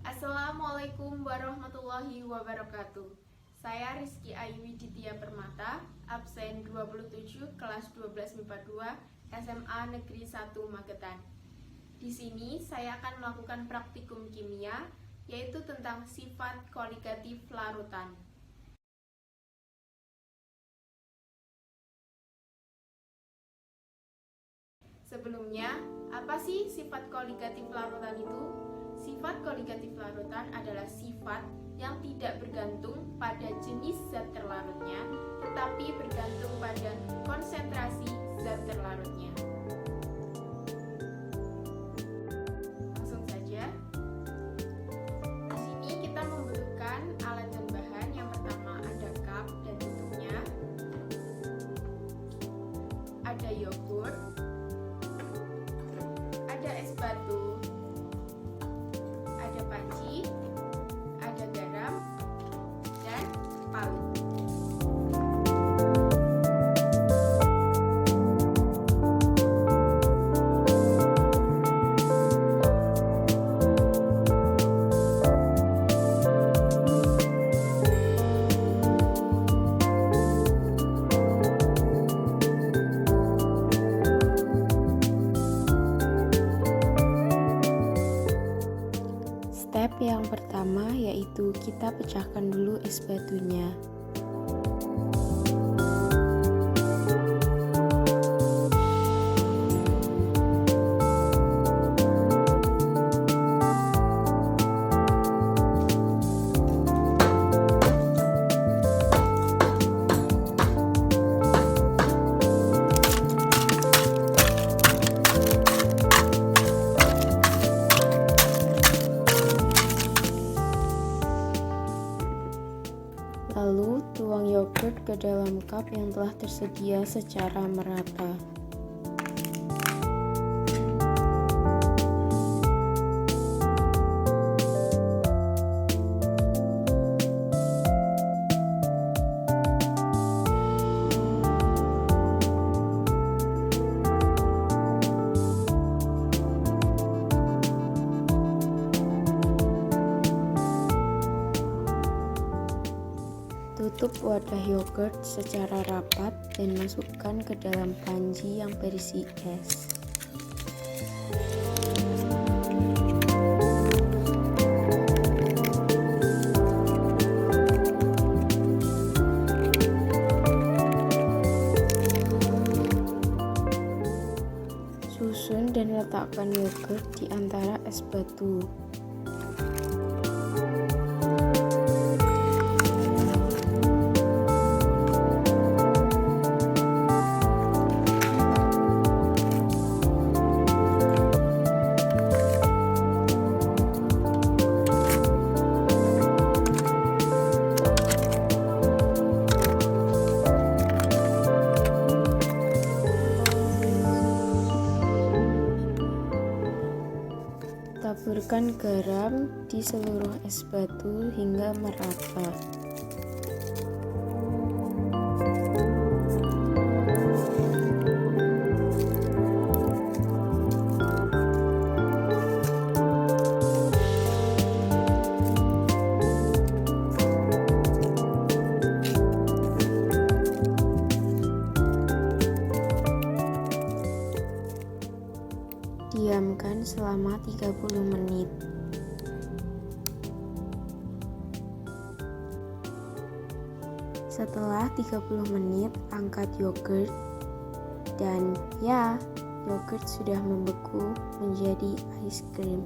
Assalamualaikum warahmatullahi wabarakatuh. Saya Rizky Ayu Widitya Permata, absen 27 kelas 12 MIPA 2 SMA Negeri 1 Magetan. Di sini saya akan melakukan praktikum kimia, yaitu tentang sifat koligatif larutan. Sebelumnya, apa sih sifat koligatif larutan itu? Sifat koligatif larutan adalah sifat yang tidak bergantung pada jenis zat terlarutnya, tetapi bergantung pada konsentrasi zat terlarutnya. Langsung saja. Di sini kita membutuhkan alat dan bahan. Yang pertama ada cup dan tutupnya, ada yogurt, ada es batu, ada panci, ada garam, dan parut. Step yang pertama yaitu kita pecahkan dulu es batunya. Lalu tuang yogurt ke dalam cup yang telah tersedia secara merata. Tutup wadah yogurt secara rapat dan masukkan ke dalam panci yang berisi es. Susun dan letakkan yogurt di antara es batu. Taburkan garam di seluruh es batu hingga merata. Diamkan selama 30 menit. Setelah 30 menit, angkat yogurt dan ya, yogurt sudah membeku menjadi es krim.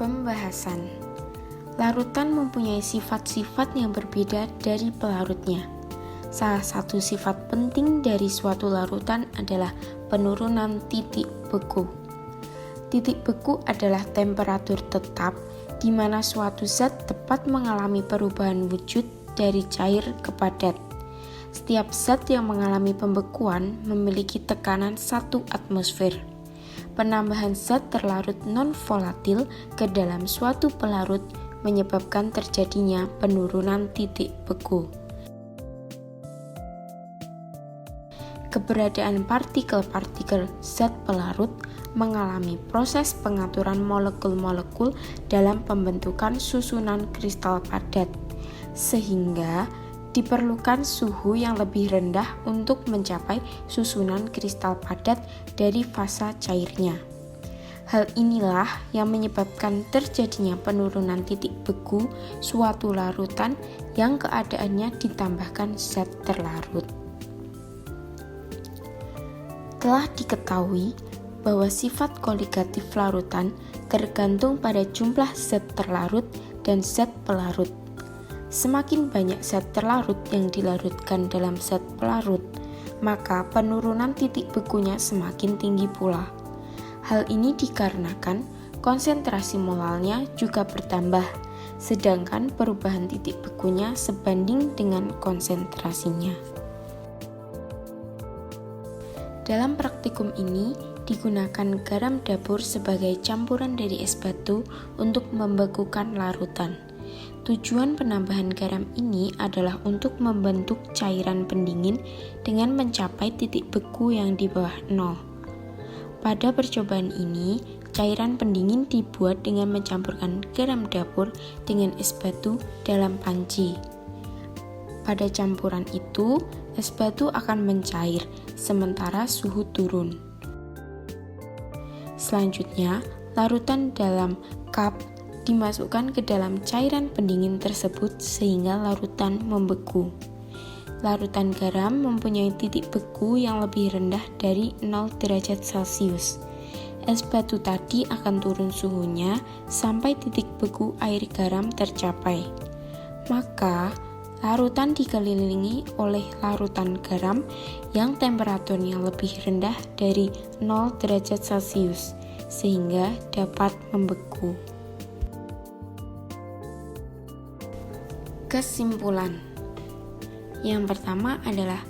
Pembahasan. Larutan mempunyai sifat-sifat yang berbeda dari pelarutnya. Salah satu sifat penting dari suatu larutan adalah penurunan titik beku. Titik beku adalah temperatur tetap di mana suatu zat tepat mengalami perubahan wujud dari cair ke padat. Setiap zat yang mengalami pembekuan memiliki tekanan 1 atmosfer. Penambahan zat terlarut non-volatil ke dalam suatu pelarut menyebabkan terjadinya penurunan titik beku. Keberadaan partikel-partikel zat pelarut mengalami proses pengaturan molekul-molekul dalam pembentukan susunan kristal padat, sehingga diperlukan suhu yang lebih rendah untuk mencapai susunan kristal padat dari fasa cairnya. Hal inilah yang menyebabkan terjadinya penurunan titik beku suatu larutan yang keadaannya ditambahkan zat terlarut. Telah diketahui bahwa sifat koligatif larutan tergantung pada jumlah zat terlarut dan zat pelarut. Semakin banyak zat terlarut yang dilarutkan dalam zat pelarut, maka penurunan titik bekunya semakin tinggi pula. Hal ini dikarenakan konsentrasi molalnya juga bertambah, sedangkan perubahan titik bekunya sebanding dengan konsentrasinya. Dalam praktikum ini, digunakan garam dapur sebagai campuran dari es batu untuk membekukan larutan. Tujuan penambahan garam ini adalah untuk membentuk cairan pendingin dengan mencapai titik beku yang di bawah 0. Pada percobaan ini, cairan pendingin dibuat dengan mencampurkan garam dapur dengan es batu dalam panci. Pada campuran itu, es batu akan mencair, sementara suhu turun. Selanjutnya, larutan dalam cup dimasukkan ke dalam cairan pendingin tersebut sehingga larutan membeku. Larutan garam mempunyai titik beku yang lebih rendah dari 0 derajat Celcius. Es batu tadi akan turun suhunya sampai titik beku air garam tercapai. Maka, larutan dikelilingi oleh larutan garam yang temperaturnya lebih rendah dari 0 derajat Celcius, sehingga dapat membeku. Kesimpulan yang pertama adalah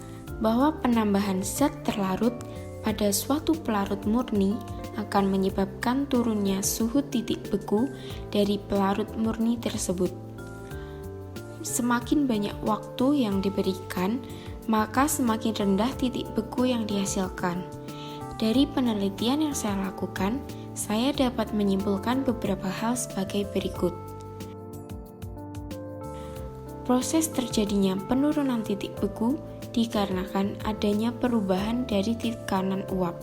bahwa penambahan zat terlarut pada suatu pelarut murni akan menyebabkan turunnya suhu titik beku dari pelarut murni tersebut. Semakin banyak waktu yang diberikan, maka semakin rendah titik beku yang dihasilkan. Dari penelitian yang saya lakukan, saya dapat menyimpulkan beberapa hal sebagai berikut. Proses terjadinya penurunan titik beku dikarenakan adanya perubahan dari tekanan uap.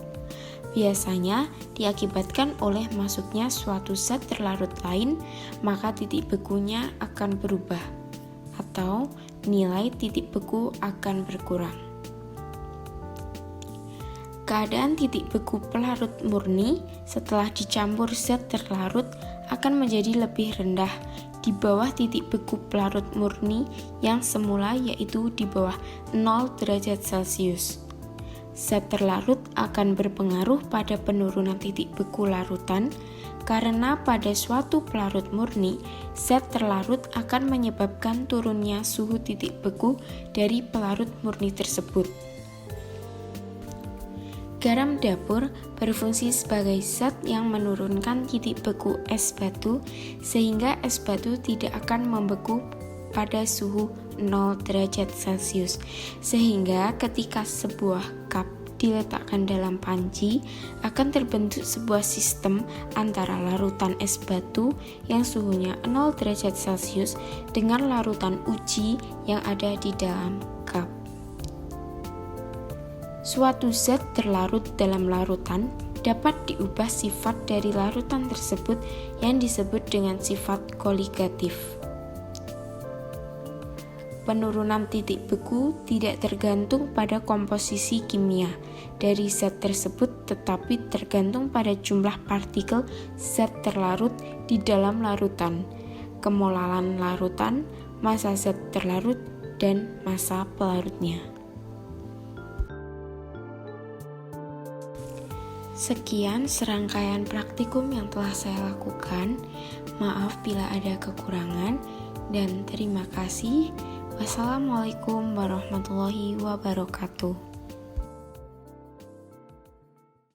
Biasanya diakibatkan oleh masuknya suatu zat terlarut lain, maka titik bekunya akan berubah, atau nilai titik beku akan berkurang. Keadaan titik beku pelarut murni setelah dicampur zat terlarut akan menjadi lebih rendah di bawah titik beku pelarut murni yang semula, yaitu di bawah 0 derajat Celcius. Zat terlarut akan berpengaruh pada penurunan titik beku larutan karena pada suatu pelarut murni, zat terlarut akan menyebabkan turunnya suhu titik beku dari pelarut murni tersebut. Garam dapur berfungsi sebagai zat yang menurunkan titik beku es batu sehingga es batu tidak akan membeku pada suhu 0 derajat Celcius, sehingga ketika sebuah cup diletakkan dalam panci akan terbentuk sebuah sistem antara larutan es batu yang suhunya 0 derajat Celcius dengan larutan uji yang ada di dalam cup. Suatu zat terlarut dalam larutan dapat diubah sifat dari larutan tersebut yang disebut dengan sifat koligatif. Penurunan titik beku tidak tergantung pada komposisi kimia dari zat tersebut, tetapi tergantung pada jumlah partikel zat terlarut di dalam larutan, kemolalan larutan, massa zat terlarut, dan massa pelarutnya. Sekian serangkaian praktikum yang telah saya lakukan. Maaf bila ada kekurangan, dan terima kasih. Wassalamualaikum warahmatullahi wabarakatuh.